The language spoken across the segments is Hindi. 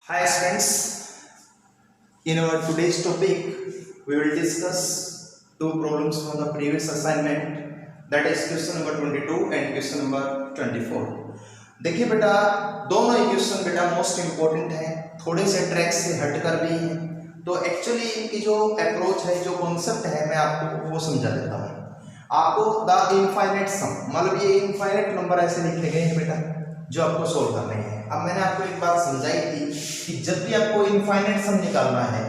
Hi students, in our today's topic we will discuss two problems from the previous assignment, that is question number 22 and question number 24। देखिए बेटा, दोनों इक्वेशन बेटा मोस्ट इम्पोर्टेंट है, थोड़े से ट्रैक से हटकर भी है। तो एक्चुअली इनकी जो अप्रोच है, जो कॉन्सेप्ट है, मैं आपको वो समझा देता हूँ। आपको द इनफाइनाइट सम, मतलब ये इनफाइनाइट नंबर ऐसे लिखे गए हैं बेटा जो आपको सोल्व करने हैं। अब मैंने आपको एक बात समझाई थी कि जब भी आपको इनफाइनाइट सम निकालना है,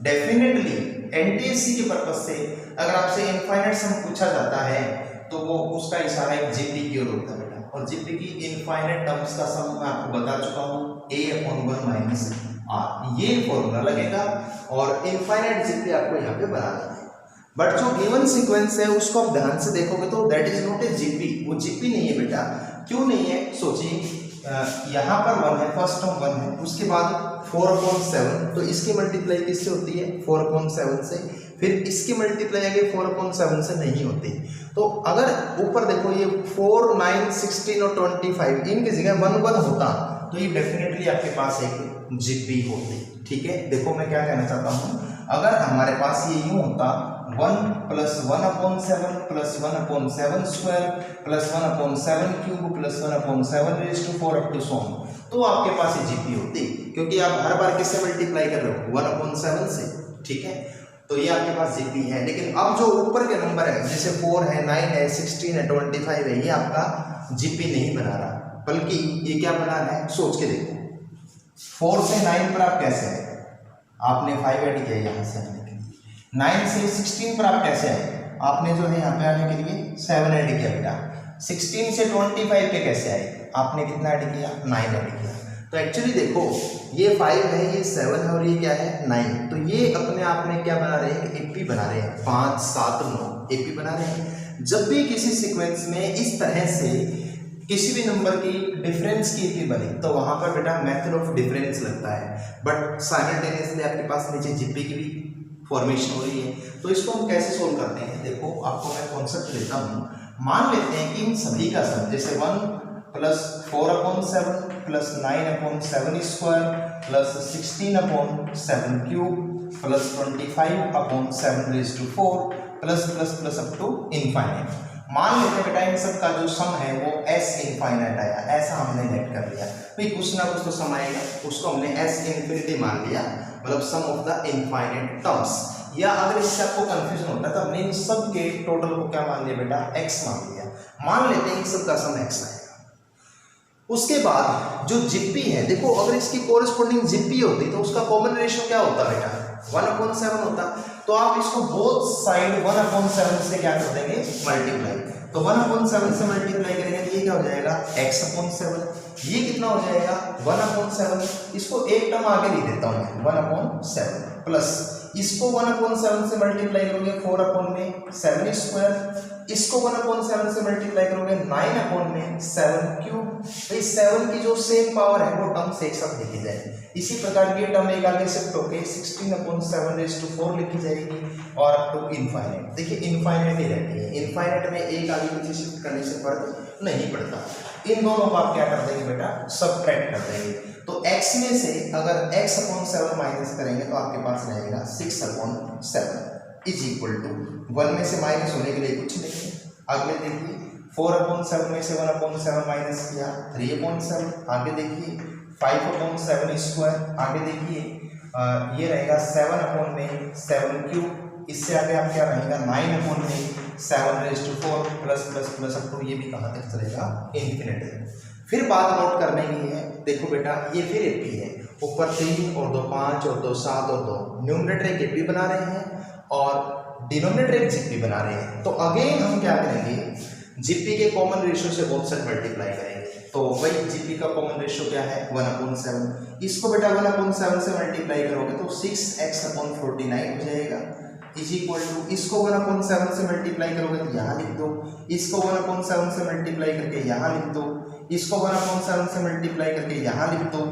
डेफिनेटली एनटीएससी के पर्पज से अगर आपसे इनफाइनाइट सम पूछा जाता है तो वो उसका इशारा एक जीपी की ओर होता है बेटा। और जीपी की इनफाइनाइट टर्म्स का सम मैं आपको बता चुका हूँ, a/1 माइनस r, ये फॉर्मूला लगेगा और इनफाइनाइट जीपी आपको यहाँ पे बना देना है। बट जो गिवन सीक्वेंस है उसको आप ध्यान से देखोगे तो that is not a GP, वो जीपी नहीं है बेटा। क्यों नहीं है? सोचिए, यहाँ पर 1 है, फर्स्ट टर्म 1 है, उसके बाद 4/7, तो इसकी मल्टीप्लाई किससे होती है? 4/7 से। फिर इसकी मल्टीप्लाई आगे 4/7 से नहीं होती। तो अगर ऊपर देखो ये 4, 9, 16 और 25 इनकी जगह 1 होता तो ये डेफिनेटली आपके पास एक जीपी होती। ठीक है, देखो मैं क्या कहना चाहता हूँ, अगर हमारे पास ये यूं होता 1 + 1/7 + 1/7 square + 1/7 cube + 1/7 up to so on, तो आपके पास ये जीपी होती, क्योंकि आप हर बार किससे मल्टीप्लाई कर रहे हो? 1/7 से। ठीक है, तो ये आपके पास जीपी है। लेकिन अब जो ऊपर के नंबर है, जैसे 4 है, 9 है, 16 है, 25 है, ये आपका जीपी नहीं बना रहा, बल्कि ये क्या बना रहा है? सोच के देखो, 4 से 9 पर आप कैसे आए? आपने 5 ऐड किया यहाँ से आने के लिए। 9 से 16 पर आप कैसे आए? आपने जो है यहाँ पे आने के लिए 7 ऐड किया बेटा। 16 से 25 पे कैसे आए? आपने कितना ऐड किया? 9 ऐड किया। तो एक्चुअली देखो, ये 5 है, ये 7 है और ये क्या है? 9। तो ये अपने आप में क्या बना रहे हैं? एपी बना रहे हैं। 5, 7, 9 एपी बना रहे हैं। जब भी किसी सीक्वेंस में इस तरह से किसी भी नंबर की डिफरेंस की एपी बने तो वहां पर बेटा मेथड ऑफ डिफरेंस लगता है, बट साइमल्टेनियसली आपके पास नीचे जीपी की भी फॉर्मेशन हो रही है। तो इसको हम कैसे सोल्व करते हैं? देखो, आपको मैं कॉन्सेप्ट देता हूँ। मान लेते हैं कि इन सभी का सम, जैसे 1 + 4/7 + 9/7 square + 16/7 cube + 25/7 up to infinite। मान लेते हैं बेटा इन सब का जो सम है वो s इनफाइनाइट आया, ऐसा हमने नेट कर लिया। भाई कुछ ना कुछ तो सम आएगा, उसको हमने s इन्फिनिटी मान लिया, मतलब सम ऑफ द इनफाइनाइट टर्म्स। या अगर इससे आपको कंफ्यूजन होता है तो हमने इन सब के टोटल को क्या मान लिया बेटा? x मान लिया। मान लेते हैं इन सब का सम x आएगा। उसके बाद जो जीपी है, देखो अगर इसकी कोरिस्पोंडिंग जीपी होती तो उसका कॉमन रेशियो क्या होता बेटा? 1/7 होता। तो आप इसको बोथ साइड 1/7 से क्या कर देंगे? मल्टीप्लाई। तो 1/7 से मल्टीप्लाई करेंगे तो ये क्या हो जाएगा? x/7। ये कितना हो जाएगा? 1/7। इसको एक टर्म आगे लिख देता हूँ मैं, 1/7 प्लस इसको 1/7 से मल्टीप्लाई करोगे 4/7 स्क्वायर, इसको 1/7 से मल्टीप्लाई करोगे 9/7 क्यूब। तो इस 7 की जो सेम पावर है वो टर्म्स एक साथ लिखी जाए। इसी प्रकार की टर्म एक आगे शिफ्ट होके 16/7 लिखी जाएगी और अप टू इनफाइनाइट। देखिए इनफाइनाइट ही रहती है, इनफाइनाइट में एक आगे पीछे शिफ्ट करने से फर्क नहीं पड़ता। इन दोनों को आप क्या कर देंगे बेटा? सबट्रैक्ट कर देंगे। तो x में से अगर x/7 माइनस करेंगे तो आपके पास रहेगा 6/7 इज इक्वल टू 1 में से माइनस होने के लिए कुछ नहीं है। आगे देखिए 4/7 में से 1/7 माइनस किया 3/7। आगे देखिए 5/7 स्क्वायर। आगे देखिए ये रहेगा 7/7 क्यूब। इससे आगे आप क्या रहेगा? 9/7 प्लस अप टू ये भी कहाँ तक चलेगा? इन्फिनिटी। फिर बात नोट करने की है, देखो बेटा ये फिर एपी है, ऊपर 3 और 2 5 और 2 7 और 2 न्यूमरेटर एक एपी बना रहे हैं और डिनोमिनेटर एक जीपी बना रहे हैं। तो अगेन हम क्या करेंगे? जीपी के कॉमन रेशियो से बोथ साइड मल्टीप्लाई करेंगे। तो वही जीपी का कॉमन रेशियो क्या है? 1/7। इसको बेटा 1/7 से मल्टीप्लाई करोगे तो 6x/49 हो जाएगा इज इक्वल टू, इसको 1/7 से मल्टीप्लाई करोगे तो यहाँ लिख दो, इसको 1/7 से मल्टीप्लाई करके यहाँ लिख दो, इसको 1/7 से मल्टीप्लाई करके यहाँ लिख दो,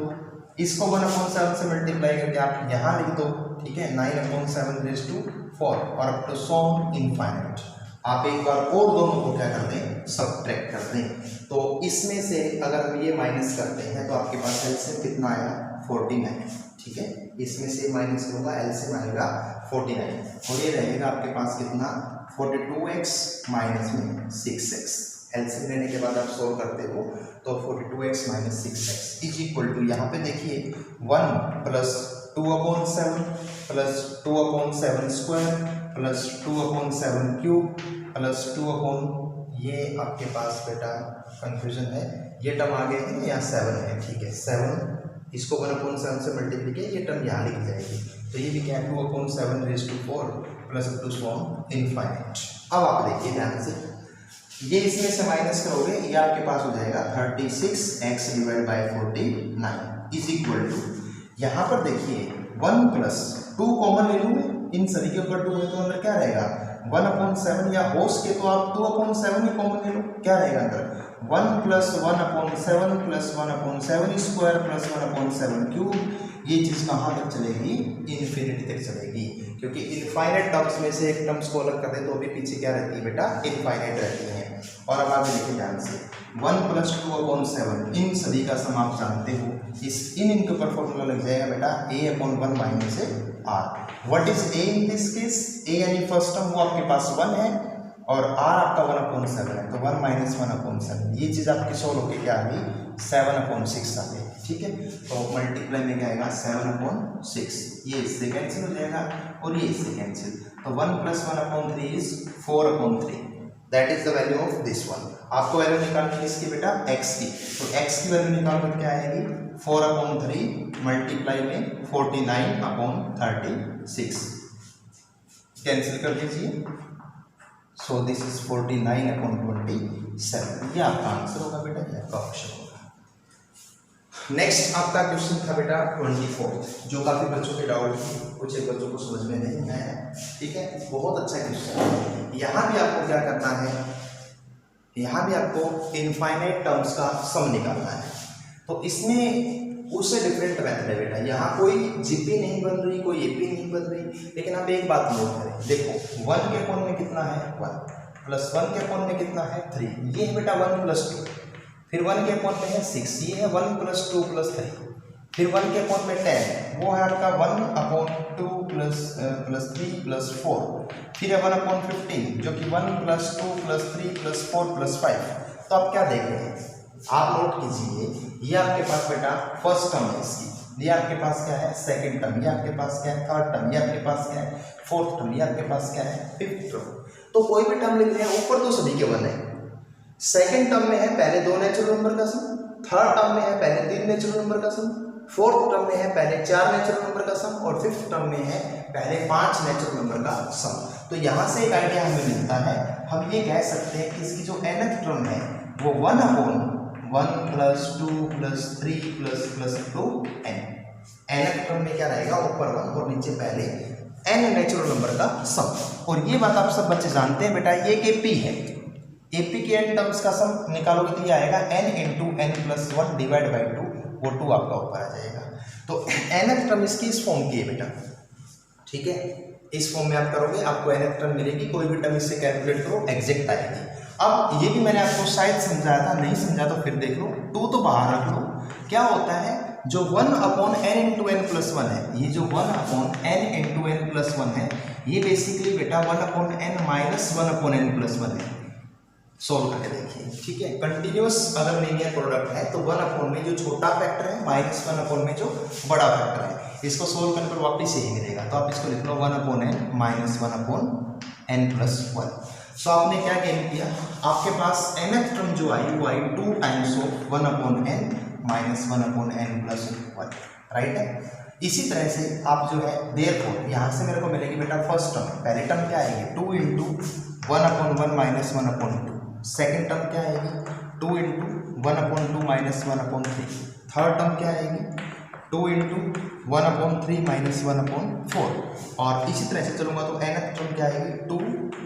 इसको 1/7 से मल्टीप्लाई करके आप यहाँ लिख दो। ठीक है, 9/7 और अप टू सो इनफाइनाइट। आप एक बार और दोनों को क्या कर दें? सबट्रैक्ट कर दें। तो इसमें से अगर हम ये माइनस करते हैं तो आपके पास एलसीएम कितना आया? 49, ठीक है। इसमें से माइनस होगा, एलसीएम आएगा 49 और ये रहेगा आपके पास कितना 42x माइनस में 6x। एलसीएम लेने के बाद आप सोल्व करते हो तो 42x minus 6x is equal to, यहाँ पे देखिए 1 plus 2/7 plus 2/7 square plus 2/7 cube plus 2 ये आपके पास बेटा कंफ्यूजन है, ये टर्म आ गए हैं, यहाँ 7 है, ठीक है। 7 इसको 1/7 से मल्टीप्लाई किया, ये टर्म यहाँ लिख जाएगी, तो ये भी क्या है 2/7 raise to 4 plus up to सॉन इनफाइनाइट। अब आप देखिए ध्यान से, ये इसमें से माइनस करोगे, ये आपके पास हो जाएगा 36x divide by 49 is equal to, यहाँ पर देखिए 1 प्लस 2 कॉमन ले लूँगे, इन सभी के ऊपर 2 है तो अंदर क्या रहेगा 1/7, या होश के तो आप 2/7 ही कॉमन ले लो, क्या रहेगा अंदर 1 plus 1/7 plus 1/7 square plus 1/7 cube. ये चीज़ कहाँ तक चलेगी, इन्फिनिटी तक चलेगी, क्योंकि इनफाइनाइट टर्म्स में से एक टर्म्स को अलग कर दे तो भी पीछे क्या रहती है बेटा, इनफाइनाइट रहती है। और अब आगे देखिए ध्यान से, 1 प्लस 2/7 इन सभी का सम आप जानते हो, इस इनके ऊपर फॉर्मूला लग जाएगा बेटा a/1 minus r। What is a in this case, a यानी फर्स्ट टर्म वो आपके पास 1 है और r आपका 1/7 है, तो 1 माइनस 1/7, ये चीज़ आपकी सोल्व होकर क्या आ गई 7/6 आ गई, ठीक है। तो मल्टीप्लाई में क्या आएगा 7/6, ये इससे कैंसिल हो जाएगा और ये इससे कैंसिल, तो 1 plus 1/3 is 4/3, that is the value of this one. आपको वैल्यू निकालनी है इसकी बेटा x की, तो x की वैल्यू निकाल कर क्या आएगी 4/3 मल्टीप्लाई में 49/36, कैंसिल कर दीजिए, सो दिस इज 49/27, ये आपका आंसर होगा बेटा, ये आपका ऑप्शन होगा। नेक्स्ट आपका क्वेश्चन था बेटा 24, जो काफी बच्चों के डाउट थी, कुछ एक बच्चों को समझ में नहीं आया, ठीक है। बहुत अच्छा क्वेश्चन है। यहाँ भी आपको क्या करना है, यहाँ भी आपको इनफाइनाइट टर्म्स का सम निकालना है, तो इसमें उससे डिफरेंट मेथड है बेटा। यहाँ कोई जीपी नहीं बन रही, कोई एपी नहीं बन रही, लेकिन आप एक बात नोट करें, देखो 1 के कोण में कितना है 1 प्लस 1 के कोण में कितना है 3, ये है बेटा 1 प्लस 2, फिर 1 के कोण में है 6, ये है 1 प्लस 2 प्लस 3, फिर 1 के कोण में 10, वो है आपका 1/2 प्लस 3 प्लस 4, फिर है 1/15 जो कि 1 प्लस 2 प्लस 3 प्लस 4 प्लस 5। तो आप क्या देख रहे हैं, आप नोट कीजिए, ये आपके पास बेटा फर्स्ट टर्म है इसकी, ये आपके पास क्या है सेकंड टर्म, ये आपके पास क्या है थर्ड टर्म, ये आपके पास क्या है फोर्थ टर्म, ये आपके पास क्या है फिफ्थ टर्म। तो कोई भी टर्म लिख रहे हैं ऊपर तो सभी के 1 है, सेकंड टर्म में है पहले 2 नेचुरल नंबर का सम, थर्ड टर्म में है पहले 3 नेचुरल नंबर का सम, फोर्थ टर्म में है पहले 4 नेचुरल नंबर का सम और फिफ्थ टर्म में है पहले 5 नेचुरल नंबर का सम। तो यहाँ से एक आइडिया हमें मिलता है, हम ये कह सकते हैं कि इसकी जो nth टर्म है वो 1/1 plus 2 plus 3 plus 2 n। nth term में क्या रहेगा ऊपर 1 और नीचे पहले n नेचुरल नंबर का सम। और ये बात आप सब बच्चे जानते हैं बेटा, ये एक AP है, AP के n टर्म्स का सम निकालोगे तो ये आएगा n into n plus 1 divide by 2, वो 2 आपका ऊपर आ जाएगा। तो nth टर्म इसकी इस फॉर्म की है बेटा, ठीक है, इस फॉर्म में आप करोगे आपको nth टर्म मिलेगी, कोई भी टर्म इससे कैलकुलेट करो एग्जैक्ट आएगी। अब ये भी मैंने आपको शायद समझाया था, नहीं समझा तो फिर देख लो, 2 तो बाहर रख लो। क्या होता है जो 1/n इंटू n प्लस 1 है, ये जो 1/n इंटू n प्लस 1 है, ये बेसिकली बेटा 1/n माइनस 1/n प्लस 1 है। सोल्व करके देखिए, ठीक है। कंटिन्यूअस अगर लीनियर प्रोडक्ट है तो 1/n में जो छोटा फैक्टर है माइनस 1/n में जो बड़ा फैक्टर है, इसको सोल्व करने पर वापस यही मिलेगा। तो आप इसको लिख लो 1/n माइनस 1/n प्लस 1। सो आपने क्या गेन किया, आपके पास nth टर्म जो आई वो आई 2 times of 1/n minus 1/n plus 1, right है। इसी तरह से आप जो है देयरफॉर यहाँ से मेरे को मिलेगी बेटा फर्स्ट टर्म, पहले टर्म क्या आएगी 2 इंटू 1/1 माइनस 1/2, सेकेंड टर्म क्या आएगी 2 इंटू 1/2 माइनस 1/3, थर्ड टर्म क्या आएगी 2 इंटू 1/3 माइनस 1/4, और इसी तरह से चलूंगा तो nth टर्म क्या आएगी 2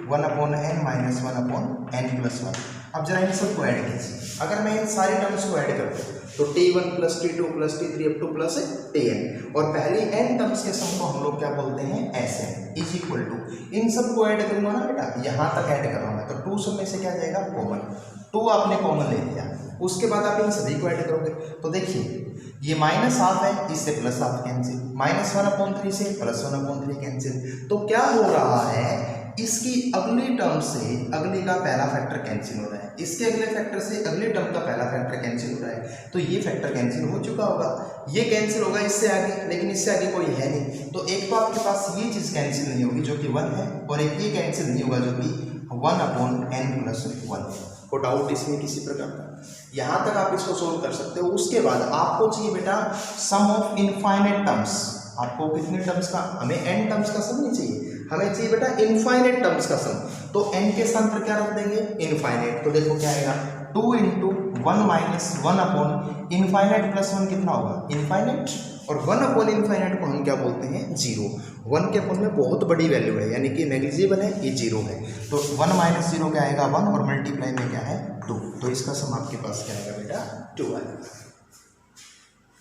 1/n माइनस 1/n प्लस 1। अब जरा इन सबको ऐड कीजिए, अगर मैं इन सारी टर्म्स को ऐड कर दूँ तो t1 plus t2 plus t3 up two plus tn, और पहले n टर्म्स के सम को हम लोग क्या बोलते हैं Sn इज इक्वल टू, इन सबको ऐड करूंगा ना बेटा, यहाँ तक ऐड कर रहा हूँ मैं, तो 2 सब में से क्या जाएगा कॉमन, 2 आपने कॉमन ले लिया, उसके बाद आप इन सभी को ऐड करोगे तो देखिए ये माइनस हाफ है, इससे प्लस हाफ कैंसिल, -1/3 से +1/3 कैंसिल। तो क्या हो रहा है, इसकी अगली टर्म से अगली का पहला फैक्टर कैंसिल हो रहा है, इसके अगले फैक्टर से अगले टर्म का पहला फैक्टर कैंसिल हो रहा है। तो ये फैक्टर कैंसिल हो चुका होगा, ये कैंसिल होगा इससे आगे, लेकिन इससे आगे कोई है नहीं। तो एक तो आपके पास ये चीज़ कैंसिल नहीं होगी जो कि 1 है, और एक ये कैंसिल नहीं होगा जो कि 1/n+1। को डाउट इसमें किसी प्रकार का? यहाँ तक आप इसको सोल्व कर सकते हो। उसके बाद आपको चाहिए बेटा सम ऑफ इनफाइनाइट टर्म्स। आपको कितने टर्म्स का? हमें n टर्म्स का सम नहीं चाहिए, हमें चाहिए बेटा इनफाइनाइट टर्म्स का सम। तो n के स्थान पर क्या रख देंगे? इनफाइनाइट। तो देखो क्या आएगा, 2 × 1 - 1 इनफाइनाइट + 1 कितना होगा? इनफाइनाइट। और 1 इनफाइनाइट को हम क्या बोलते हैं? 0। 1 के अपन में बहुत बड़ी वैल्यू है, यानी कि नेग्लिजिबल है, ये 0 है। तो 1 - 0 क्या आएगा? 1, और मल्टीप्लाई में क्या है? 2। तो इसका सम आपके पास क्या आएगा बेटा? 2 आएगा।